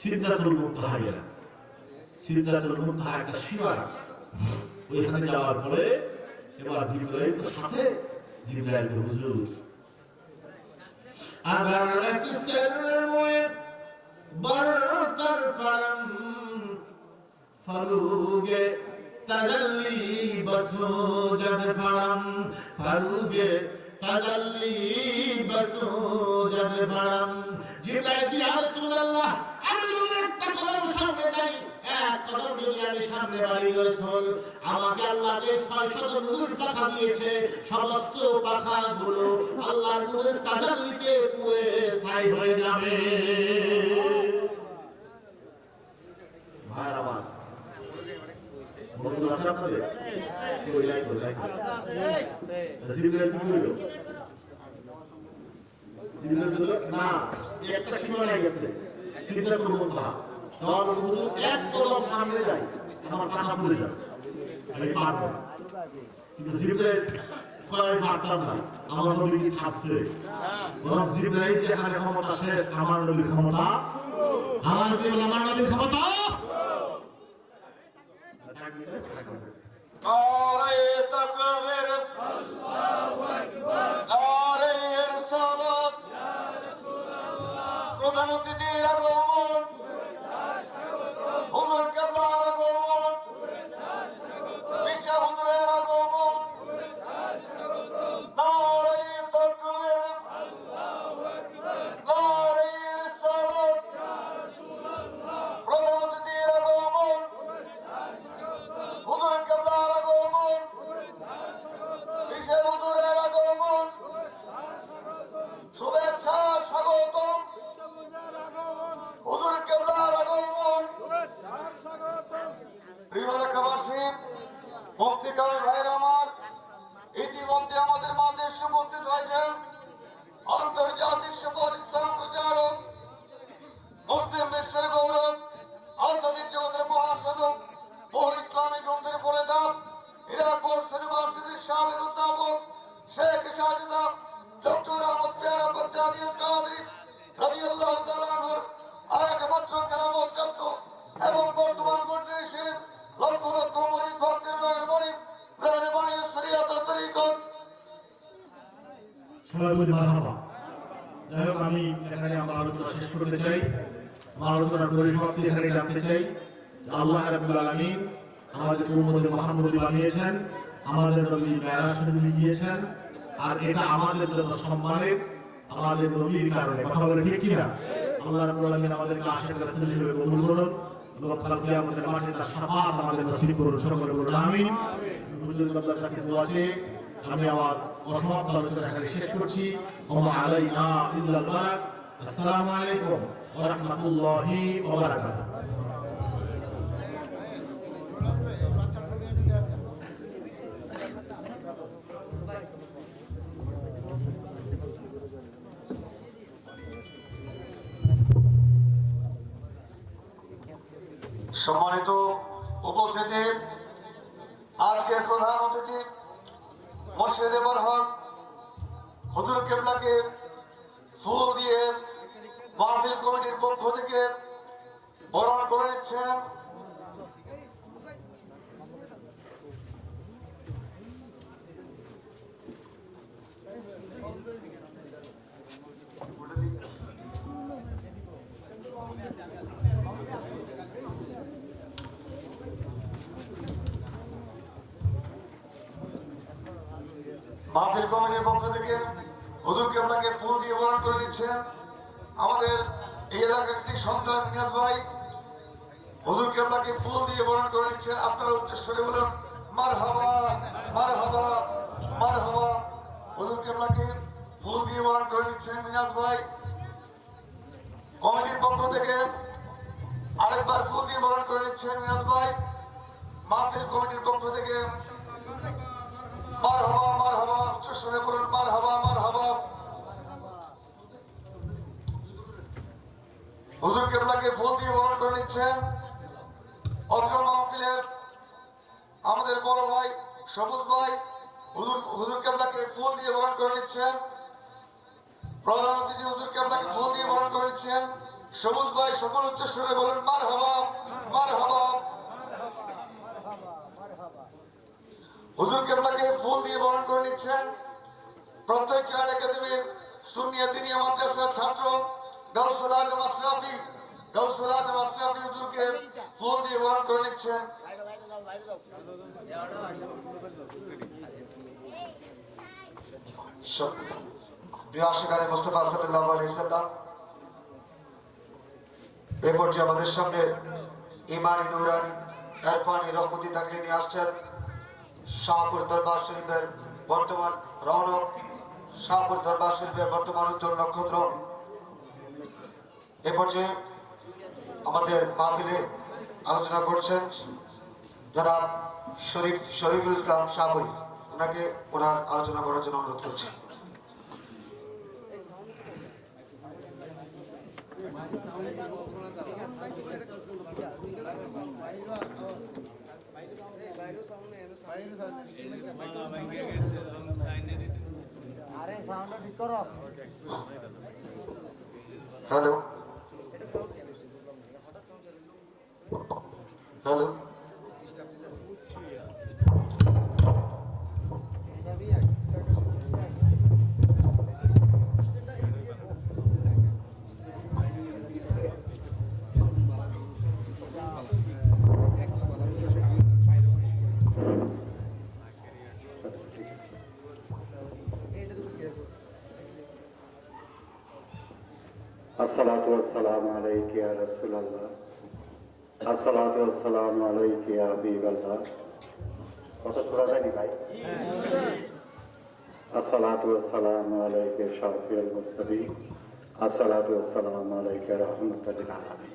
সিদরাতুল মুনতাহা গেলাম। সিদরাতুল মুনতাহা একটা সীমানা, ওইখানে যাওয়ার পরে এবার জিবরাইল তো সাথে, জিবরাইল হুজুর अगर अक्सर मुए बरतर फरम फरूगे तजल्ली बसो जद फरम फरूगे तजल्ली बसो जद फरम जिब्राइल या रसूल अल्लाह আমি যদি একটা কদম সামনে যাই, এক কদম যদি আমি সামনে বাড়ি রাসূল, আমাকে আল্লাহ যে 600 নূরের পাখা দিয়েছে, সমস্ত পাখাগুলো আল্লাহর নূরের তাজাল্লিতে পুড়ে ছাই হয়ে যাবে। ভাইরা আমার মনে আছে আপনাদের? কেউ লাইক আছে জিবরাইল কি বলল? জিবরাইল বলল না, একটা সীমানায় গেছে, সিদরাতুল মুনতাহা। তখন হুজুর এক কদম সামনে যায়, আমার পাখা পুড়ে যাবে, আমি পারবো না। কিন্তু জিবরাইল কয় পারতাম না, আমার নবী কি থাকছে? বরং জিবরাইল যে এখানে ক্ষমতা শেষ, আমার নবীর ক্ষমতা, আমার নবীর ক্ষমতা। নারে তাকবীর, আল্লাহু আকবার, নারে রিসালাত, ইয়া রাসূলুল্লাহ, প্রধান অতিথির আগমন, শুভেচ্ছা স্বাগতম, হুজুর কেবলার আগমন, শুভেচ্ছা স্বাগতম, বিশ্ব হুজুরের আগমন, শুভেচ্ছা স্বাগতম, নারে তাকবীর, আল্লাহু আকবার, নারে রিসালাত, ইয়া রাসূলুল্লাহ, প্রধান অতিথির আগমন, শুভেচ্ছা স্বাগতম, হুজুর কেবলার আগমন, শুভেচ্ছা স্বাগতম, বিশ্ব হুজুরের আগমন, শুভেচ্ছা স্বাগতম, হুজুর কেবলার আগমন, শুভেচ্ছা স্বাগতম। প্রিয় এলাকাবাসী, মুক্তিকামী ভাইরা আমার, ইতিমধ্যে আমাদের মাঝে উপস্থিত হয়েছেন আন্তর্জাতিক সফল ইসলাম প্রচারক, মুসলিম বিশ্বের গৌরব, আধ্যাত্মিক জগতের মহাসাধক, বহু ইসলামী গ্রন্থের পরিধান, ইরাকপুর ইউনিভার্সিটির সাবেক অধ্যাপক শেখ শাহজাদা ডক্টর আহমদ পেয়ারা বাগদাদী কাদরী রাদিয়াল্লাহু তাআলা আনহুর একমাত্র কেরামত প্রাপ্ত এবং বর্তমান পর্যায়ের লক্ষ লক্ষ মুরিদ ভক্তের নয়ন মরিদ প্রাণবাণী শরীয়ত তরিকত। সবাই বলি মারহাবা। যাই হোক, আমি এখানে আমার আলোচনা শেষ করতে চাই। আমার আলোচনার পরিসমাপ্তি এখানে জানতে চাই যে আল্লাহ রাব্বুল আলামিন আমাদেরকে উম্মতে মুহাম্মদী বানিয়েছেন, আমাদের নবী মেরাজ শরীফে গিয়েছেন, আর এটা আমাদের জন্য সম্মানের, আমাদের নবীর কারণে। কথা বলে ঠিক কিনা? আল্লাহ রাব্বুল আলামিন আমাদেরকে আশিক রাসূল হিসেবে কবুল করুন এবং কাল কিয়ামতের মাঠে তার শাফাআত আমাদের নসিব করুন। সকলে বলুন আমিন। হুজুর আল্লাহর কাছে দোয়া চেয়ে আমি আমার অসমাপ্ত আলোচনা এখানে শেষ করছি। ওয়া আলাইনা ইল্লাল বালাগ। আসসালামু আলাইকুম ওয়া রাহমাতুল্লাহি ওয়া বারাকাতুহু। সম্মানিত উপস্থিতি, আজকের প্রধান অতিথি মুর্শিদে বরহক হুজুর কেবলাকে ফুল দিয়ে মাহফিল কমিটির পক্ষ থেকে বরণ করে নিচ্ছেন। মাহফিল কমিটির পক্ষ থেকে হুজুর কেবলাকে ফুল দিয়ে বরণ করে নিচ্ছেন আমাদের এই এলাকার একটি সন্তান মিনাজ ভাই। হুজুর কেবলাকে ফুল দিয়ে বরণ করে নিচ্ছেন। আপনারা উচ্চস্বরে বলুন মারহাবা, মারহাবা, মারহাবা। হুজুর কেবলাকে ফুল দিয়ে বরণ করে নিচ্ছেন মিনাজ ভাই। কমিটির পক্ষ থেকে আরেকবার ফুল দিয়ে বরণ করে নিচ্ছেন মিনাজ ভাই। মাহফিল কমিটির পক্ষ থেকে মারহাবা, মারহাবা, উচ্চস্বরে বলুন মারহাবা, মারহাবা। হুজুর কেবলাকে ফুল দিয়ে বরণ করে নিচ্ছেন অত্র মাহফিলের আমাদের বড় ভাই সবুজ ভাই। হুজুর কেবলাকে ফুল দিয়ে বরণ করে নিচ্ছেন। প্রধান অতিথি হুজুর কেবলাকে ফুল দিয়ে বরণ করে নিচ্ছেন সবুজ ভাই সকল উচ্চস্বরে বলেন মারহাবা মারহাবা। হুজুর কেবলাকে ফুল দিয়ে বরণ করে নিচ্ছেন প্রত্যেক চার একাডেমির সুন্নিয়া দিনিয়া মাদ্রাসার ছাত্র গাউসুল আজম আশরাফি। গাউসুল আজম আশরাফি হুজুরকে ফুল দিয়ে বরণ করে নিচ্ছেন। প্রিয় আশিকারে মুস্তাফা সাল্লাল্লাহু আলাইহি সাল্লাম, এ পর্যায়ে আমাদের সামনে ইমানি নুরানি ইরফানি রহমতি তাকে নিয়ে আসছেন শাহপুর দরবার শরীফের বর্তমান রৌনক, শাহপুর দরবার শরীফের বর্তমান উজ্জ্বল নক্ষত্র। এ পর্যায়ে আমাদের মাহফিলে আলোচনা করছেন জনাব শরীফুল ইসলাম শাহপুরি। ওনাকে ওনার আলোচনা করার জন্য অনুরোধ করছি। হ্যালো হ্যালো, আসসালাতু ওয়াসসালামু আলাইকা ইয়া রাসূলুল্লাহ, আসসালাতু ওয়াসসালামু আলাইকা ইয়া হাবিবাল্লাহ। কত শোনা যায়নি ভাই? আসসালাতু ওয়াসসালামু আলাইকা শাফিউল মুস্তাফিন, আসসালাতু ওয়াসসালামু আলাইকা রাহমাতুল লিল আলামিন।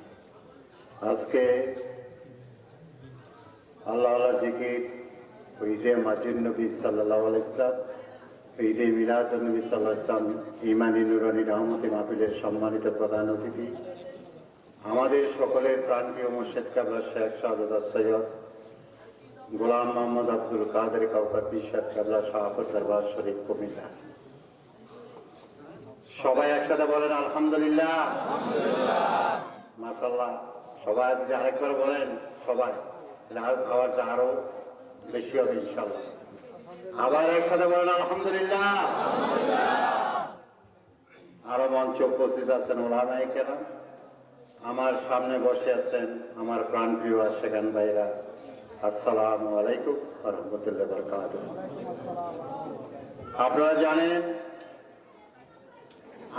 আজকে আল্লাহ আল্লাহ জিকির, ঈদে মাজিদ নবী সাল্লাল্লাহু আলাইহি ওয়াসাল্লাম, ঈদে মিলাদুন নবী সাল্লাল্লাহু আলাইহি ওয়াসাল্লাম ইমানি নুরানি রহমতি মাহফিলের সম্মানিত প্রধান অতিথি, আমাদের সকলের প্রাণপ্রিয় মুর্শিদ কাবলা শেখ শাহাদাত সৈয়দ গোলাম মোহাম্মদ আব্দুল কাদের কাউকাবি শেখ কাবলা শাহপুর দরবার শরীফ কুমিল্লা। সবাই একসাথে বলেন আলহামদুলিল্লাহ। মাশাআল্লাহ, সবাই যদি আরেকবার বলেন সবাই, আওয়াজ আরো বেশি হবে ইনশাআল্লাহ। আবার একসাথে বলেন আলহামদুলিল্লাহ। আরো মঞ্চে উপস্থিত আছেন ওলামায়ে কেরাম, আমার সামনে বসে আছেন আমার প্রাণপ্রিয় আশেকান ভাইরা, আসসালামু আলাইকুম ওয়া রাহমাতুল্লাহি ওয়া বারাকাতুহু। আপনারা জানেন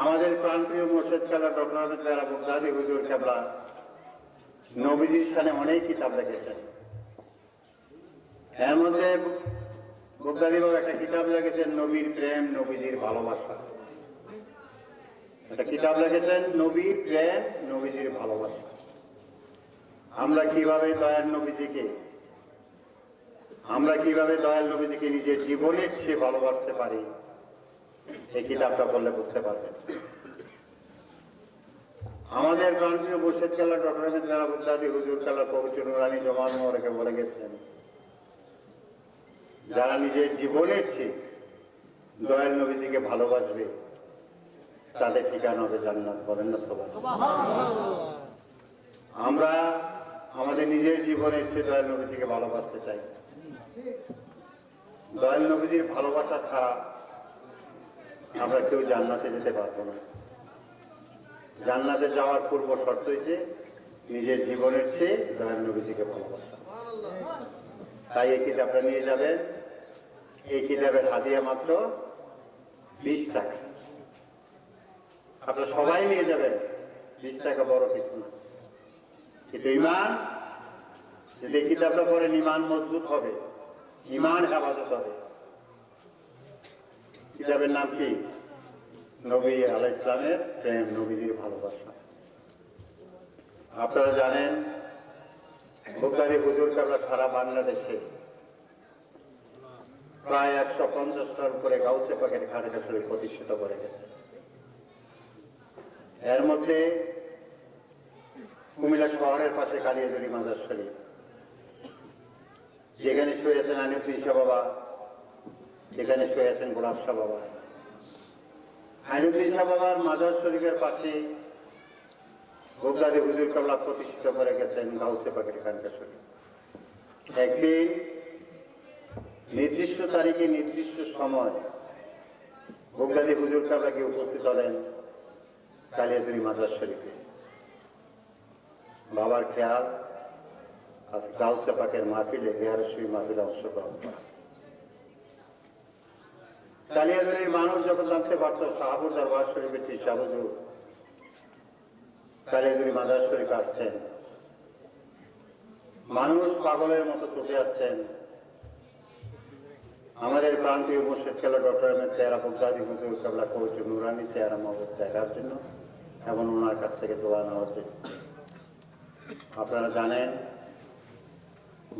আমাদের প্রাণপ্রিয় মুর্শিদ কাবলা ডক্টর আহমদ বাগদাদী হুজুর কাবলা নবীজির শানে অনেক কিতাব লিখেছেন। এর মধ্যে বাগদাদী বাবা একটা কিতাব লিখেছেন নবীর প্রেম, নবীজির ভালোবাসা। একটা কিতাব লিখেছেন নবীর প্রেম, নবীজির ভালোবাসা। আমরা কিভাবে দয়াল নবীজিকে নিজের জীবনের চেয়ে ভালোবাসতে পারি, এই কিতাবটা পড়লে বুঝতে পারবেন। আমাদের প্রাণপ্রিয় মুর্শিদ কাবলা ডক্টর আহমদ বাগদাদী হুজুর কাবলা পবিত্র নুরানি জমান মোবারকে বলে গেছেন, যারা নিজের জীবনের চেয়ে দয়াল নবীজিকে ভালোবাসবে তাদের ঠিকানা হবে জান্নাত। বলেন না সুবহানাল্লাহ। আমরা আমাদের নিজের জীবনের চেয়ে দয়াল নবীজিকে ভালোবাসতে চাই। দয়াল নবীজির ভালোবাসা ছাড়া আমরা কেউ জান্নাতে যেতে পারবো না। জান্নাতে যাওয়ার পূর্ব শর্ত হয়েছে নিজের জীবনের চেয়ে দয়াল নবীজিকে ভালোবাসা। তাই এই কিতাবটা নিয়ে যাবেন। এই কিতাবের হাদিয়া মাত্র 20 টাকা। আপনারা সবাই নিয়ে যাবেন, 20 টাকা বড় কিছু না। কিন্তু ঈমান, যদি এই কিতাবটা পড়েন ঈমান মজবুত হবে, ঈমান হেফাজত হবে। কিতাবের নাম কি? নবী আলাইহিস সালামের প্রেম, নবীজির ভালোবাসা। আপনারা জানেন বাগদাদী হুজুর কাবলা সারা বাংলাদেশে প্রায় 150টার উপরে গাউসে পাকের খানকা শরীফ প্রতিষ্ঠিত করে গেছে। এর মধ্যে কুমিল্লা শহরের পাশে কালিয়াজুরি মাজার শরীফ, যেখানে শুয়ে আছেন আইনুদ্দিন শাহ বাবা, যেখানে শুয়ে আছেন গোলাপ শাহ বাবা। আইনুদ্দিন শাহ বাবার মাজার শরীফের পাশে বগদাদি হুজুর কেবলা প্রতিষ্ঠিত করে গেছেন গাউসে পাকের খানকা শরীফ। একদিন নির্দিষ্ট তারিখে নির্দিষ্ট সময় বগদাদি হুজুর কেবলা গিয়ে উপস্থিত হলেন কালিয়াজুরি মাদ্রাসা শরীফে। বাবার খেয়াল আজ গাউসে পাকের মাহফিলে গেয়ারশী মাহফিলে অংশগ্রহণ করা। কালিয়াজুরির মানুষ যখন জানতে পারত শাহাবুর দরবার শরীফের পীর সাহেব হুজুর কালিয়াজুরি মাদ্রাসা শরীফে আসছেন, মানুষ পাগলের মতো ছুটে আসছেন আমাদের প্রান্তীয় মুর্শিদ কেবলা ডক্টর আহমেদ চেহারা বগদাদি হুজুর কেবলা কৌচু নুরানি চেহারা মহব্বত দেখার জন্য এবং ওনার কাছ থেকে দোয়া নেওয়ার জন্য। আপনারা জানেন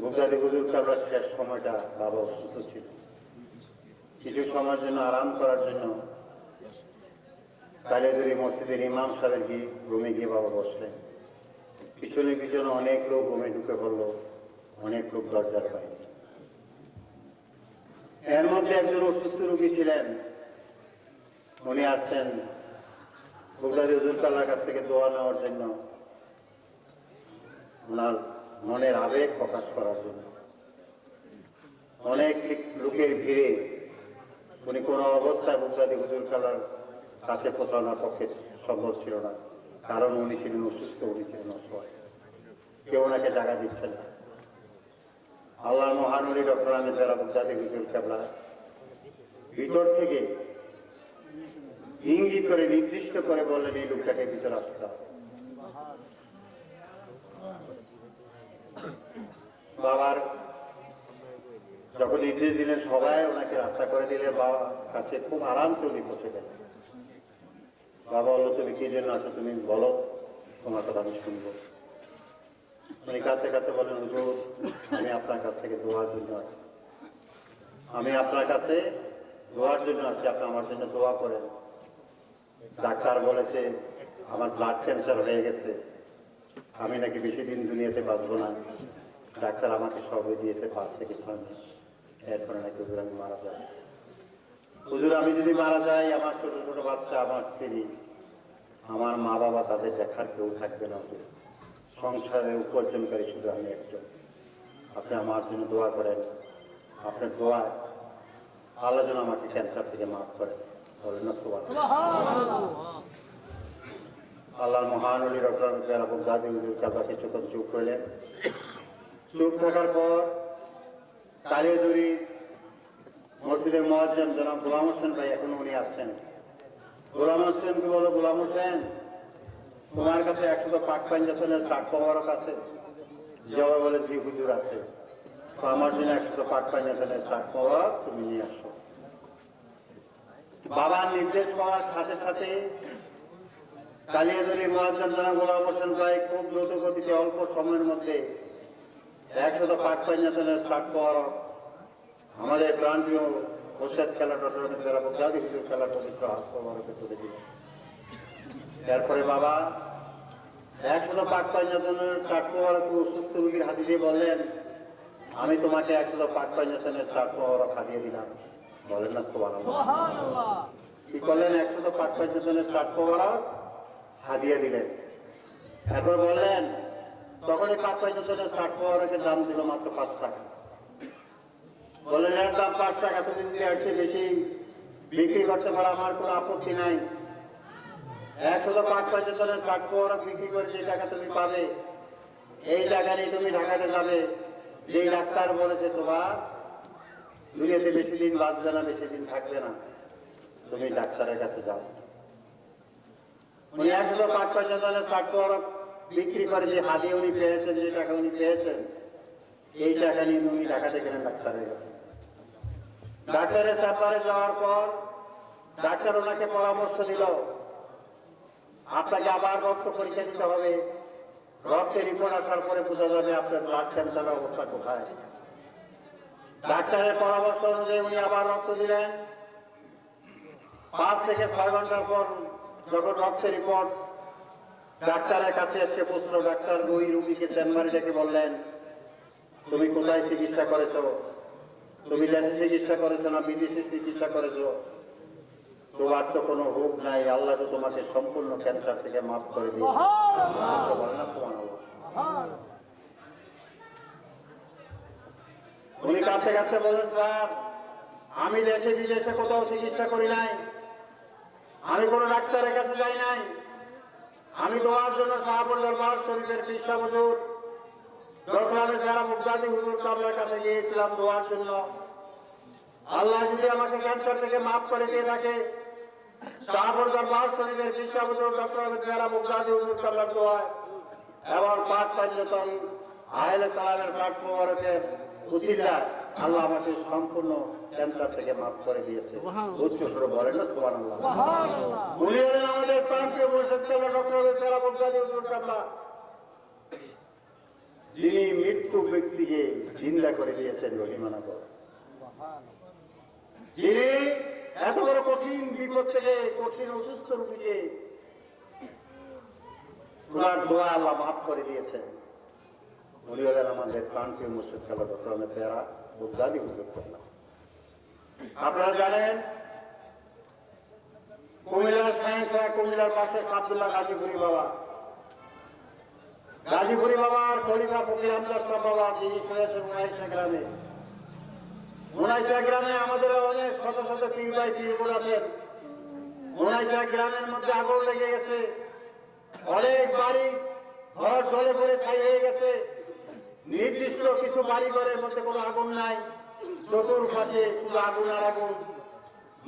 বগদাদি হুজুর কেবলার শেষ সময়টা বাবা অসুস্থ ছিল। কিছু সময়ের জন্য আরাম করার জন্য কালিয়াজুরি মসজিদের ইমাম সাহেবের গিয়ে রুমে গিয়ে বাবা বসলেন। পিছনে পিছনে অনেক লোক রুমে ঢুকে পড়লো, অনেক লোক দরজার বাইরে। এর মধ্যে একজন অসুস্থ রোগী ছিলেন, উনি আসছেন বগদাদি হুজুর কাল্লার কাছ থেকে দোয়া নেওয়ার জন্য, ওনার মনের আবেগ প্রকাশ করার জন্য। অনেক লোকের ভিড়ে উনি কোনো অবস্থায় বগদাদি হুজুর কাল্লার কাছে পৌঁছানোর পক্ষে সম্ভব ছিল না, কারণ উনি ছিলেন অসুস্থ, উনি ছিলেন অসহায়, কেউ ওনাকে জায়গা দিচ্ছেন না। আল্লাহ মহানবী ডক্টর আহমেদ চেহারা বগদাদি হুজুর কেবলা ভিতর থেকে ইঙ্গিত করে নির্দিষ্ট করে বললেন এই লোকটাকে ভিতরে আসতে হবে। বাবার যখন নির্দেশ দিলেন সবাই ওনাকে রাস্তা করে দিলে বাবার কাছে খুব আরামসে উনি পৌঁছে গেলেন। বাবা বললো তুমি কি জন্য আছো, তুমি বলো, তোমার কথা আমি শুনবো। উনি কাঁদতে কাঁদতে বলেন হুজুর আমি আপনার কাছ থেকে দোয়ার জন্য আছি, আমি আপনার কাছে দোয়ার জন্য আছি, আপনি আমার জন্য দোয়া করেন। ডাক্তার বলেছে আমার ব্লাড ক্যান্সার হয়ে গেছে, আমি নাকি বেশি দিন দুনিয়াতে বাঁচবো না। ডাক্তার আমাকে সবে দিয়েছে 5 থেকে 6 মাস, এরপরে নাকি হুজুর আমি মারা যাই। হুজুর আমি যদি মারা যাই আমার ছোট ছোট বাচ্চা, আমার স্ত্রী, আমার মা বাবা, তাদের দেখার কেউ থাকবে না, সংসারের উপার্জনকারী শুধু আমি একজন। আপনি আমার জন্য দোয়া করেন, আপনার দোয়া আল্লাহ যেন আমাকে ক্যান্সার থেকে মাফ করেন। বলেন না সুবহানাল্লাহ। আল্লাহর মহান ওলি ডক্টর আহমেদ চেহারা বগদাদি হুজুর কেবলা কিছুক্ষণ চুপ হইলেন। চুপ থাকার পর কালিয়াজুরি মসজিদের মুয়াজ্জিন জনাব গোলাম হোসেন ভাই, এখন উনি আসছেন। গোলাম হোসেনকে বলো, গোলাম হোসেন তোমার কাছে 100 পাক পাঞ্জাতনের 60 মোবারক আছে? জবাব বলে জি হুজুর আছে। তো আমার জন্য 100 পাক পাঞ্জাতনের 60 মোবারক তুমি নিয়ে আসো। বাবার নির্দেশ পাওয়ার সাথে সাথে কালিয়াজুরি মুয়াজ্জিন জনাব গোলাম হোসেন ভাই খুব দ্রুত গতিতে অল্প সময়ের মধ্যে 100 পাক পাঞ্জাতনের 60 মোবারক আমাদের প্রাণপ্রিয় মুর্শিদ খেলা ডক্টর আহমেদ চেহারা বগদাদি হুজুর খেলার পবিত্র হাত মোবারকে তুলে দিলেন। এরপরে বাবা 100 পাক পাঞ্জাতনের 60 মোবারক অসুস্থ রোগীর হাতে দিয়ে বললেন আমি তোমাকে 100 পাক পাঞ্জাতনের 60 মোবারক হাতিয়ে দিলাম। বলেন না সুবহানাল্লাহ। কি করলেন? 100 পাক পাঞ্জাতনের 60 মোবারক হাতিয়ে দিলেন। এরপর বললেন তখন এই পাক পাঞ্জাতনের 60 মোবারকের দাম ছিল মাত্র 5 টাকা। বললেন এর দাম 5 টাকা, তুমি যদি এর চেয়ে বেশি বিক্রি করতে পারো আমার কোনো আপত্তি নাই। 100 পাক পাঞ্জাতনের 60 মোবারক বিক্রি করে যে টাকা তুমি পাবে, এই টাকা নিয়ে তুমি ঢাকাতে যাবে। যেই ডাক্তার বলেছে তোমার দুনিয়াতে বেশি দিন বাঁচবে না, বেশি দিন থাকবে না, তুমি ডাক্তারের কাছে যাও। উনি 100 পাক পাঞ্জাতনের 60 মোবারক বিক্রি করে যে হাদিয়া উনি পেয়েছেন, যে টাকা উনি পেয়েছেন, এই টাকা নিয়ে উনি ঢাকাতে গেলেন ডাক্তারের কাছে। ডাক্তারের চেম্বারে যাওয়ার পর ডাক্তার ওনাকে পরামর্শ দিল আপনাকে আবার রক্ত পরীক্ষা দিতে হবে, রক্তের রিপোর্ট আসার পরে বোঝা যাবে আপনার ব্লাড ক্যান্সারের অবস্থা কোথায়। ডাক্তারের পরামর্শ অনুযায়ী উনি আবার রক্ত দিলেন। 5 থেকে 6 ঘন্টার পর যখন রক্তের রিপোর্ট ডাক্তারের কাছে এসে পৌঁছল, ডাক্তার ওই রোগীকে চেম্বারে ডেকে বললেন তুমি কোথায় চিকিৎসা করেছো? তুমি দেশে চিকিৎসা করেছো না বিদেশে চিকিৎসা করেছো? তোমার তো কোনো রোগ নাই, আল্লাহ তো তোমাকে সম্পূর্ণ ক্যান্সার থেকে মাফ করে দিয়েছে। বলেন না সুবহানাল্লাহ। উনি কাঁদতে কাঁদতে বলেন, স্যার আমি দেশে বিদেশে কোথাও চিকিৎসা করি নাই, আমি কোনো ডাক্তারের কাছে যাই নাই, আমি দোয়ার জন্য শাহপুর দরবার শরীফের পৃষ্ঠা হুজুর ডক্টর যারা মুক্তাদি হুজুর কাবলার কাছে গিয়েছিলাম দোয়ার জন্য। আল্লাহ যদি আমাকে ক্যান্সার থেকে মাফ করে দিয়ে থাকে, শাহপুর দরবার শরীফের পৃষ্ঠা হুজুর ডক্টর যারা মুক্তাদি হুজুর কাবলার দোয়ায় এবং পাক পাঞ্জতন আহলে কালামের পাক মোবারকের উসিলায় আল্লাহ আমাকে সম্পূর্ণ ক্যান্সার থেকে মাফ করে দিয়েছে। উচ্চ সুরে বলেন না সুবহানাল্লাহ। উনি হলেন আমাদের প্রাণপ্রিয় মুর্শিদ ডক্টর যারা মুক্তাদি হুজুর কাবলা, যিনি মৃত্যু ব্যক্তিকে জিন্দা করে দিয়েছেন রহিমানগর, যিনি এত বড় কঠিন বিপদ থেকে কঠিন অসুস্থ রোগীকে ওনার দোয়া আল্লাহ মাফ করে দিয়েছেন। উনি হলেন আমাদের প্রাণপ্রিয় মুর্শিদ কাবলা ডক্টর পেয়ারা মুক্তাদি হুজুর কাবলা। আপনারা জানেন কুমিল্লার সায়েন্স কুমিল্লার পাশে আব্দুল্লাহ গাজীপুরি বাবা, গাজীপুরি বাবার খলিফা ফকির আমজাদ সাহেব বাবা, যিনি শুনেছেন উনাইশা গ্রামে। উনাইশা গ্রামে আমাদের অনেক শত শত পীর ভাই পীর বোন আছেন। উনাইশা গ্রামের মধ্যে আগুন লেগে গেছে, অনেক বাড়ি ঘর জলে পড়ে ছাই হয়ে গেছে। নির্দিষ্ট কিছু বাড়ি ঘরের মধ্যে কোনো আগুন নাই, চতুর্পাশে শুধু আগুন আর আগুন।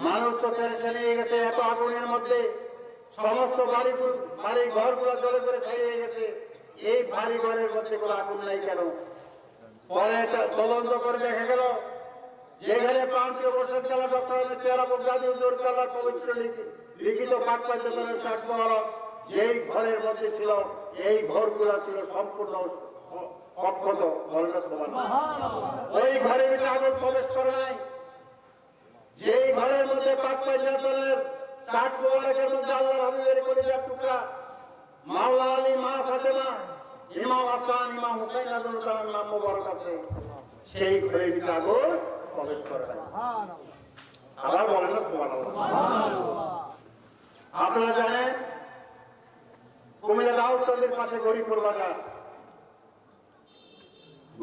মানুষ তো পেরেশানি হয়ে গেছে এত আগুনের মধ্যে, সমস্ত বাড়ি ঘরগুলো জলে পড়ে ছাই হয়ে গেছে। এই বাড়ি ঘরের মধ্যে কোনো আগুন নাই কেন? পরে তদন্ত করে দেখা গেল যেখানে প্রান্তীয় মুর্শিদ কাবলা ডক্টর চেহারা মুক্তাদি হুজুর কাবলার পবিত্র লিখিত পাক পাঞ্জতনের সাক্ষ্য যেই ঘরের মধ্যে ছিল, এই ঘরগুলো ছিল সম্পূর্ণ অক্ষত। ওই ঘরের ভিতরে আগুন প্রবেশ করে নাই। যেই ঘরের মধ্যে পাক পাঞ্জতনের চাট মোবারকের মধ্যে আল্লাহর হাবিবের কলিজার টুকরা মাওলা আলী, মা ফাতেমা, ইমাম হাসান, ইমাম হুসাইন রাদিয়াল্লাহু নাম মোবারক আছে, সেই ঘরের ভিতরে আগুন প্রবেশ করে নাই। আবার বলেন না সুবহানাল্লাহ। আপনারা জানেন কুমিল্লা দাউদকান্দির পাশে গরিপুর বাজার,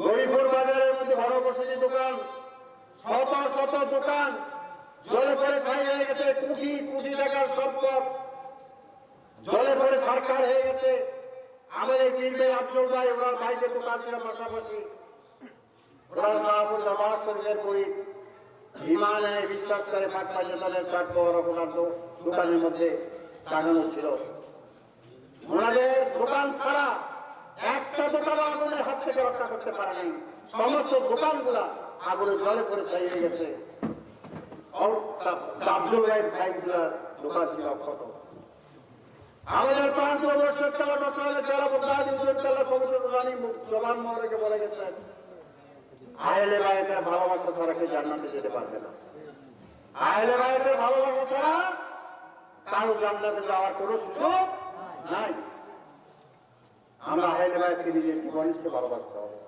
গরিপুর বাজারের মধ্যে ঘর বসতি দোকান, শত শত দোকান জলে পড়ে ছাই হয়ে গেছে। কোটি কোটি টাকার সম্পদ জলে পড়ে সরকার হয়ে গেছে। আমাদের পীর ভাই আব্দুল ভাই ওনার ভাইদের দোকান ছিল পাশাপাশি। ওরা শাহপুর দরবার শরীফের পরি ইমানে বিশ্বাস করে পাক পাঞ্জতনের সাক্ষ্য ওনার দোকানের মধ্যে টাঙানো ছিল। ওনাদের দোকান ছাড়া একটা দোকান আগুনের হাত থেকে রক্ষা করতে পারে নাই। সমস্ত দোকানগুলা আগুনের জলে পড়ে ছাই হয়ে গেছে। আব্দুল ভাই ভাইগুলার দোকান ছিল অক্ষত। আমাদের প্রান্তীয় মুর্শিদ কাবলা ডক্টর যারা মুক্তাদি হুজুর কাবলা পবিত্র কোরআনী জবান মোবারকে বলে গেছেন, আহলে বায়তের ভালোবাসা ছাড়া কেউ জান্নাতে যেতে পারবে না। আহলে বায়তের ভালোবাসা ছাড়া কারো জান্নাতে যাওয়ার কোনো সুযোগ নাই। আমরা আহলে বায়তকে নিজের ঘনিষ্ঠ ভালোবাসতে হবে।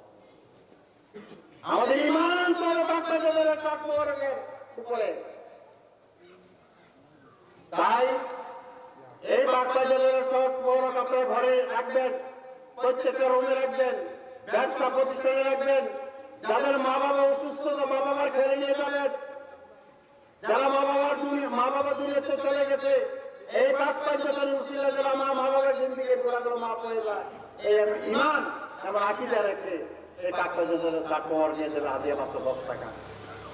আমাদের ঈমান চলে পাক পাঞ্জতনের চাট মোবারকের উপরে। তাই এই পাক পাঞ্জতনের চাট মোবারক আপনার ঘরে রাখবেন, প্রত্যেকটা রুমে রাখবেন, ব্যবসা প্রতিষ্ঠানে রাখবেন। যাদের মা বাবা অসুস্থ, মা বাবার খেলে নিয়ে যাবেন। যারা মা বাবা দুনিয়াতে চলে গেছে, এই পাক পাঞ্জতনের উসিলা যারা আমার মা বাবার জিন্দেগির গুনাহগুলো মাফ হয়ে যায়, এই ঈমান এবং আকীদা রেখে এই পাক পাঞ্জতনের চাট মোবারক নিয়ে দেবে হাদিয়া মাত্র 10 টাকা।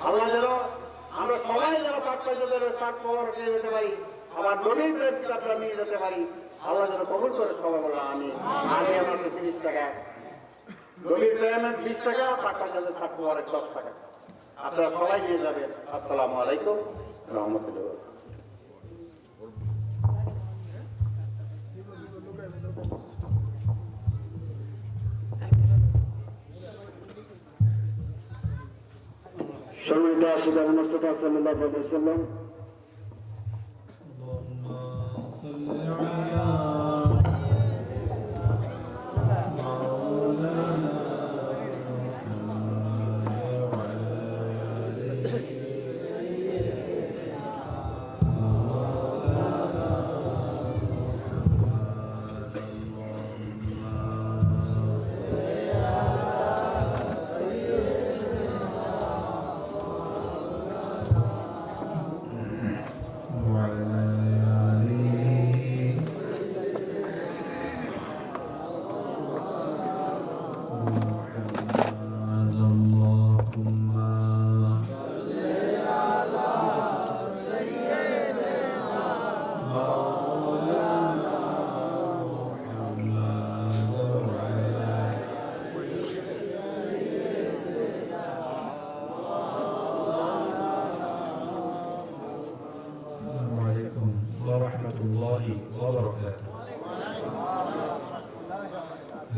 আল্লাহ যেন আমরা সবাই যেন পাক পাঞ্জতনের চাট মোবারক নিয়ে যেতে পারি, আমার নবীর প্রেম কিতাবটা নিয়ে যেতে পারি। আল্লাহ যেন কবুল করে সবাই বলে আমিন। আমি আমাকে 30 টাকা, নবীর প্রেমের 20 টাকা, পাক পাঞ্জতনের চাট মোবারক 10 টাকা। আপনারা সবাই নিয়ে যাবেন। আসসালামু আলাইকুম রাহমাতুল্লাহ। সম্মানিত আশিক মুস্তাফা সাল্লাল্লাহু আলাইহি ওয়াসাল্লাম,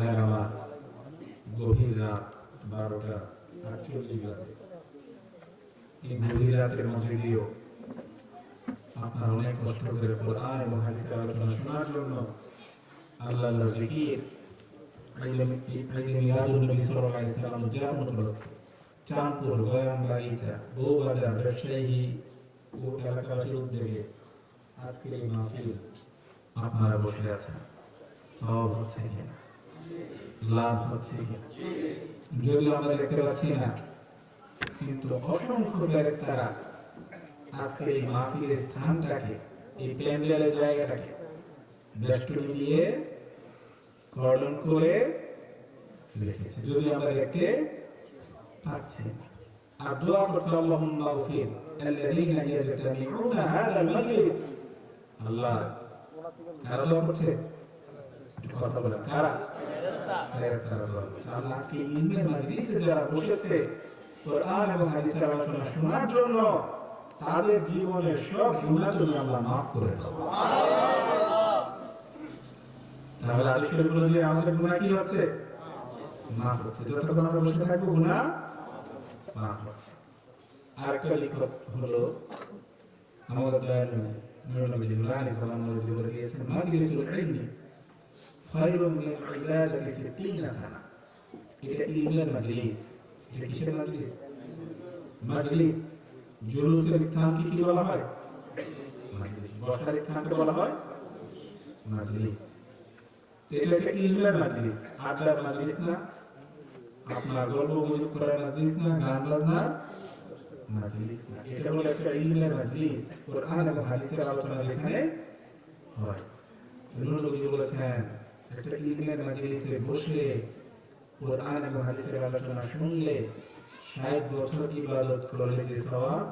হ্যাঁ আমার গভীর রাত 12:48 বাজে। এই গভীর রাতের মধ্যে দিয়েও আপনারা অনেক কষ্ট করে কোরআন এবং হাদিসের আলোচনা শোনার জন্য আল্লাহর জিকির ঈদে মিলাদুন নবী সাল্লাল্লাহু আলাইহি ওয়াসাল্লাম উদযাপন উপলক্ষে চাঁদপুর, গয়ানবাড়িচা, বউবাজার ব্যবসায়ী ও এলাকাবাসীর উদ্যোগে আজকের এই মাহফিল আপনারা বসে আছেন। সওয়াব হচ্ছে কি না? লাভ হচ্ছে কি না? যদিও আমরা দেখতে পাচ্ছি না, কিন্তু অসংখ্য ফেরেশতারা আজকে এই মাহফিলের স্থানটাকে, এই প্যান্ডেলের জায়গাটাকে বেষ্টনী দিয়ে কর্ডন করে রেখেছে, যদি আমরা দেখতে পাচ্ছি না। আর দোয়া করছে আল্লাহুম্মা গফির আল্লাযীনা ইয়াজতামিউনা হাযাল মাজলিস। আল্লাহ কারা দোয়া করছে? একটু কথা বলেন, কারা? ফেরেশতারা দোয়া করছে। আল্লাহ আজকে ইলমের মাজলিসে যারা বসেছে কোরআন এবং হাদিসের আলোচনা শোনার জন্য, তাদের জীবনের সব গুনাহ তুমি আল্লাহ মাফ করে দাও। তাহলে হাদিস শরীফ অনুযায়ী আমাদের গুনাহ কি হচ্ছে? মাফ হচ্ছে। যতক্ষণ আমরা বসে থাকবো গুনাহ মাফ হচ্ছে। আরেকটা লিখত হলো আমাদের দয়ালু নূর নবী আলাইহিস সালাম বলে দিয়েছেন, মাজলিসুল ইলমি খায়রুম মিন ইবাদাতি 60 সানা। এটা ইলমের মাজলিস। এটা কিসের মাজলিস? মাজলিস। জুলুসের স্থান কি কি বলা হয়? মাজলিস। বসার স্থানকে বলা হয় মাজলিস। এটা একটা ইলমের মাজলিস, আড্ডার মাজলিস না, আপনার গল্প গুজব করার মাজলিস না, গান বাজনার মাজলিস না। এটা হলো একটা ইলমের মাজলিস, কোরআন এবং হাদিসের আলোচনা যেখানে হয়। নূর নবী বলেছেন, একটা ইলমের মাজলিসে বসে কোরআন এবং হাদিসের আলোচনা শুনলে 60 বছর ইবাদত করলে যে সওয়াব